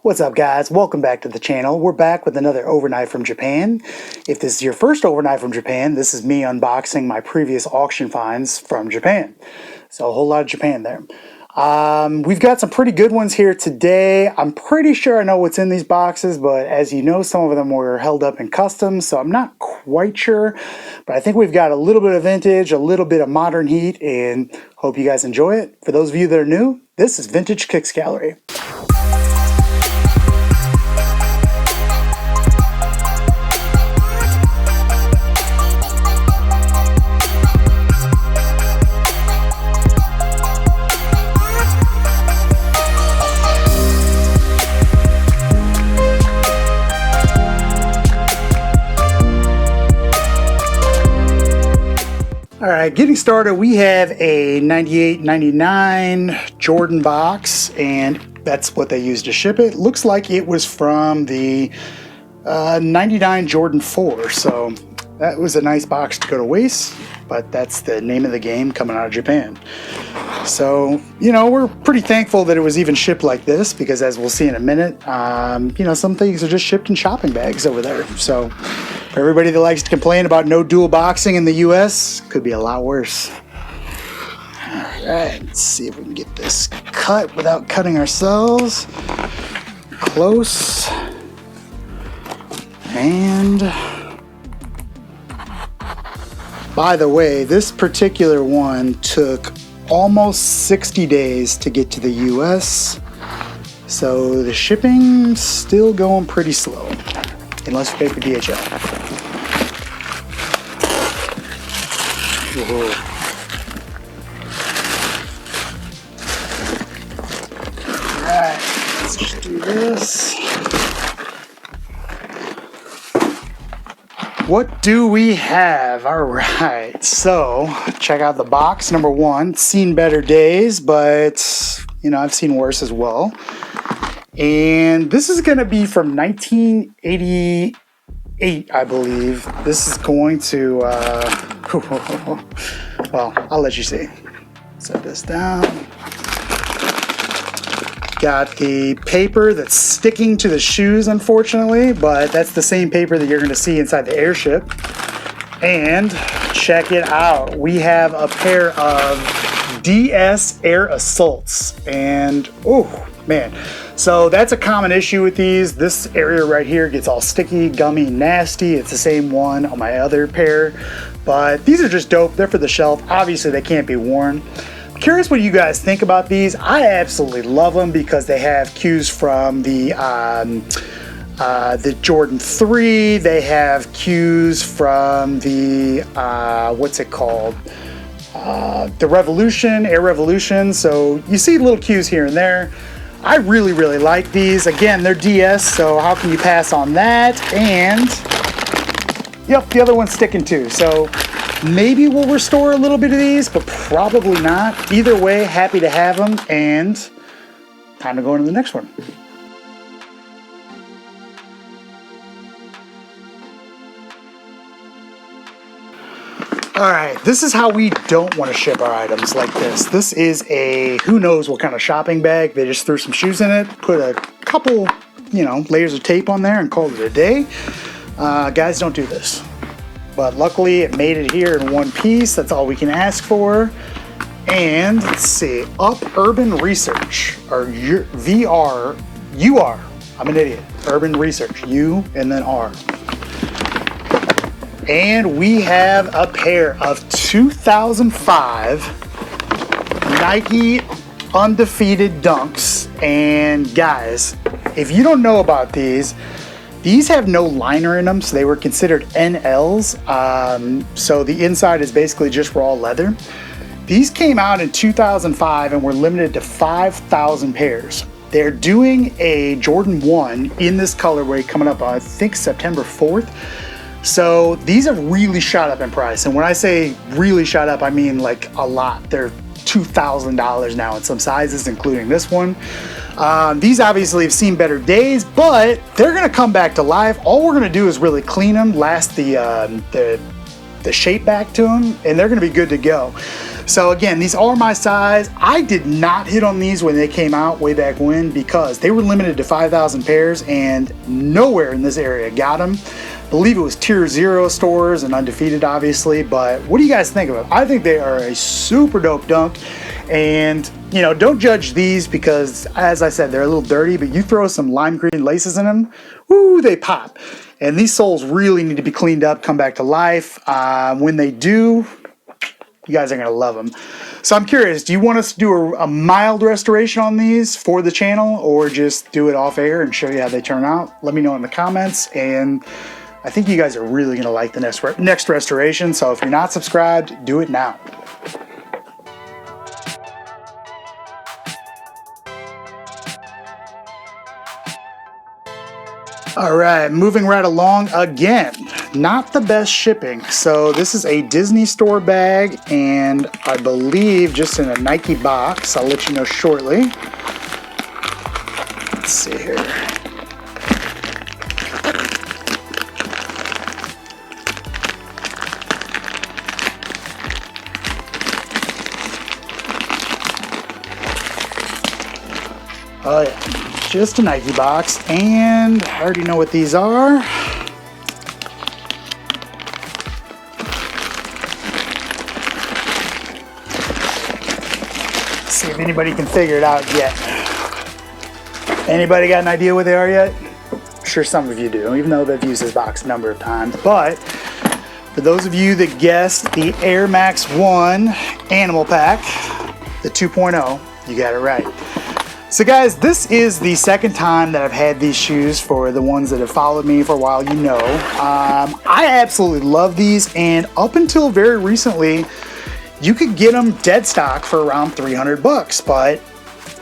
What's up, guys? Welcome back to the channel. We're back with another overnight from Japan. If this is your first overnight from Japan, this is me unboxing my previous auction finds from Japan. So a whole lot of Japan there. We've got some pretty good ones here today. I'm pretty sure I know what's in these boxes, but as you know, some of them were held up in customs, so I'm not quite sure. But I think we've got a little bit of vintage, a little bit of modern heat, and hope you guys enjoy it. For those of you that are new, this is Vintage Kicks Gallery. Alright, getting started, we have a 98-99 Jordan box, and that's what they used to ship it. Looks like it was from the 99 Jordan 4, so that was a nice box to go to waste, but that's the name of the game coming out of Japan. So, you know, we're pretty thankful that it was even shipped like this, because as we'll see in a minute, you know, some things are just shipped in shopping bags over there. So, for everybody that likes to complain about no dual boxing in the US, could be a lot worse. Alright, let's see if we can get this cut without cutting ourselves. Close. And by the way, this particular one took almost 60 days to get to the US, so the shipping's still going pretty slow, unless you pay for DHL. Whoa. Alright, let's just do this. What do we have? Alright, so check out the box. Number one, seen better days, but you know, I've seen worse as well. And this is going to be from 1988, I believe. This is going to, well, I'll let you see. Set this down. Got the paper that's sticking to the shoes, unfortunately, but that's the same paper that you're going to see inside the airship. And check it out. We have a pair of DS Air Assaults. And, oh, man. So that's a common issue with these. This area right here gets all sticky, gummy, nasty. It's the same one on my other pair. But these are just dope. They're for the shelf. Obviously, they can't be worn. Curious what you guys think about these. I absolutely love them because they have cues from the Jordan 3. They have cues from the what's it called? The Revolution, Air Revolution. So you see little cues here and there. I really, really like these. Again, they're DS, so how can you pass on that? And yep, the other one's sticking too. So maybe we'll restore a little bit of these, but probably not. Either way, happy to have them, and time to go into the next one. All right, this is how we don't want to ship our items like this. This is a who knows what kind of shopping bag. They just threw some shoes in it, put a couple, you know, layers of tape on there and called it a day. Guys, don't do this. But luckily it made it here in one piece. That's all we can ask for. And let's see, Up Urban Research, or VR, UR. I'm an idiot. Urban Research, U and then R. And we have a pair of 2005 Nike Undefeated Dunks. And guys, if you don't know about these have no liner in them, so they were considered NLs. So the inside is basically just raw leather. These came out in 2005 and were limited to 5,000 pairs. They're doing a Jordan 1 in this colorway coming up, I think, September 4th. So these have really shot up in price. And when I say really shot up, I mean like a lot. They're $2,000 now in some sizes, including this one. These obviously have seen better days, but they're gonna come back to life. All we're gonna do is really clean them, last the shape back to them, and they're gonna be good to go. So again, these are my size. I did not hit on these when they came out way back when because they were limited to 5,000 pairs and nowhere in this area got them. I believe it was tier 0 stores and Undefeated obviously, but what do you guys think of them? I think they are a super dope dunk, and you know, don't judge these because as I said, they're a little dirty, but you throw some lime green laces in them, woo, they pop. And these soles really need to be cleaned up, come back to life. When they do, you guys are gonna love them. So I'm curious, do you want us to do a mild restoration on these for the channel or just do it off air and show you how they turn out? Let me know in the comments, and I think you guys are really gonna like the next restoration. So if you're not subscribed, do it now. All right, moving right along again. Not the best shipping. So this is a Disney store bag and I believe just in a Nike box. I'll let you know shortly. Let's see here. Oh yeah. Just a Nike box, and I already know what these are. Let's see if anybody can figure it out yet. Anybody got an idea what they are yet? I'm sure some of you do, even though they've used this box a number of times. But for those of you that guessed the Air Max 1 Animal Pack, the 2.0, you got it right. So guys, this is the second time that I've had these shoes. For the ones that have followed me for a while, you know. I absolutely love these, and up until very recently, you could get them dead stock for around 300 bucks, but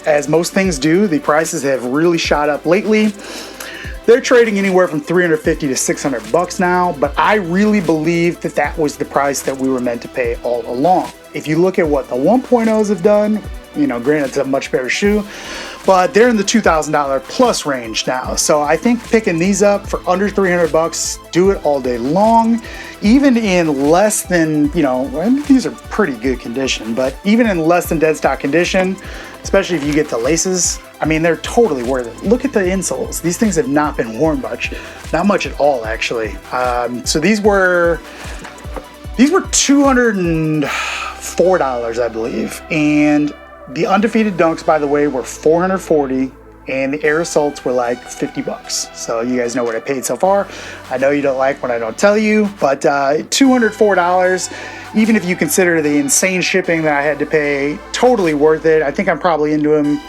as most things do, the prices have really shot up lately. They're trading anywhere from 350 to 600 bucks now, but I really believe that that was the price that we were meant to pay all along. If you look at what the 1.0s have done, you know, granted it's a much better shoe, but they're in the $2,000 plus range now. So I think picking these up for under 300 bucks, do it all day long, even in less than, you know, these are pretty good condition, but even in less than dead stock condition, especially if you get the laces, I mean, they're totally worth it. Look at the insoles. These things have not been worn much, not much at all actually. So these were $204, I believe, and the Undefeated dunks, by the way, were $440, and the Air Assaults were like 50 bucks. So you guys know what I paid so far. I know you don't like when I don't tell you, but $204, even if you consider the insane shipping that I had to pay, totally worth it. I think I'm probably into them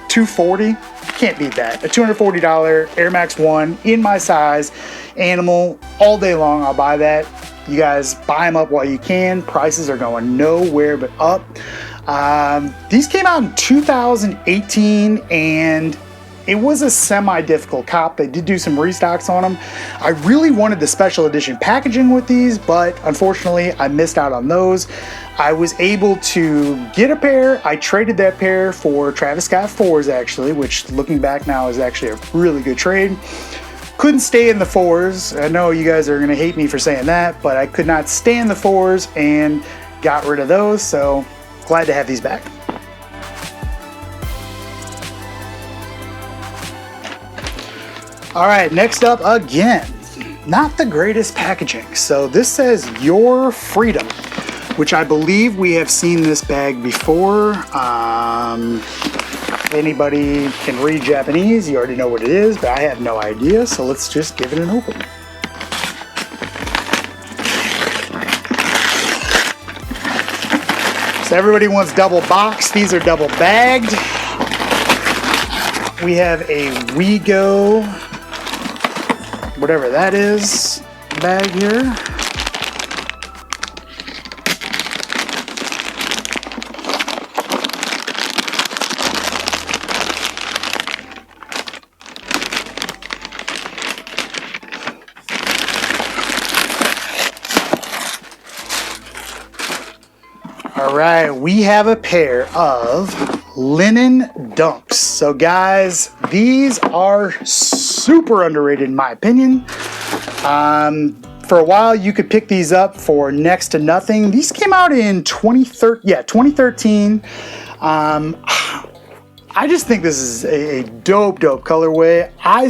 $240. Can't beat that. A $240 Air Max 1 in my size, Animal, all day long. I'll buy that. You guys buy them up while you can. Prices are going nowhere but up. These came out in 2018 and it was a semi-difficult cop. They did do some restocks on them. I really wanted the special edition packaging with these, but unfortunately I missed out on those. I was able to get a pair. I traded that pair for Travis Scott 4s actually, which looking back now is actually a really good trade. Couldn't stay in the 4s. I know you guys are gonna hate me for saying that, but I could not stay in the 4s and got rid of those, so glad to have these back. All right, next up again, not the greatest packaging. So this says Your Freedom, which I believe we have seen this bag before. If anybody can read Japanese, you already know what it is, but I have no idea. So let's just give it an open. So everybody wants double boxed. These are double bagged. We have a WeGo, whatever that is, bag here. All right, we have a pair of linen dunks. So guys, these are super underrated in my opinion. For a while, you could pick these up for next to nothing. These came out in 2013. I just think this is a dope colorway. I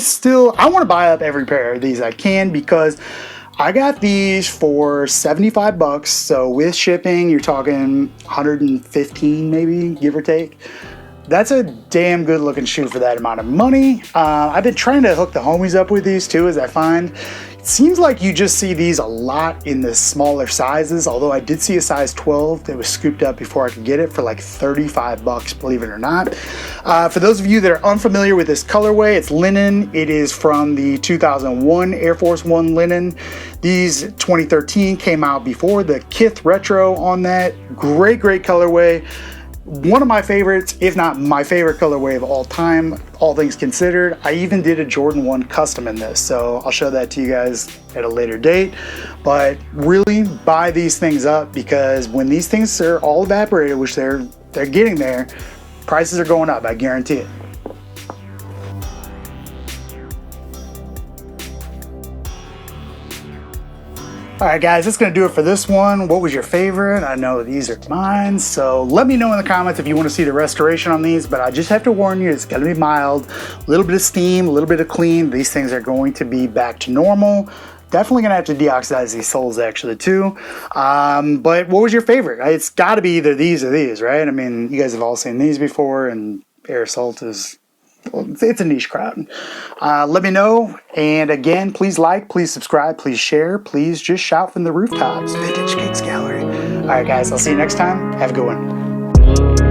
want to buy up every pair of these I can, because I got these for 75 bucks. So with shipping, you're talking 115 maybe, give or take. That's a damn good looking shoe for that amount of money. I've been trying to hook the homies up with these too, as I find it seems like you just see these a lot in the smaller sizes, although I did see a size 12 that was scooped up before I could get it for like 35 bucks, believe it or not. For those of you that are unfamiliar with this colorway, it's linen. It is from the 2001 Air Force One linen. These 2013 came out before the Kith Retro on that. Great colorway. One of my favorites, if not my favorite colorway of all time, all things considered. I even did a Jordan 1 custom in this, so I'll show that to you guys at a later date. But really buy these things up, because when these things are all evaporated, which they're getting there, prices are going up, I guarantee it. All right, guys, that's gonna do it for this one. What was your favorite? I know these are mine, so let me know in the comments if you wanna see the restoration on these, but I just have to warn you, it's gonna be mild. A little bit of steam, a little bit of clean. These things are going to be back to normal. Definitely gonna have to deoxidize these soles actually too. But what was your favorite? It's gotta be either these or these, right? I mean, you guys have all seen these before, and Air Assault is, it's a niche crowd. Let me know, and again, please like, please subscribe, please share, please just shout from the rooftops. Vintage Kicks Gallery. All right, guys, I'll see you next time. Have a good one.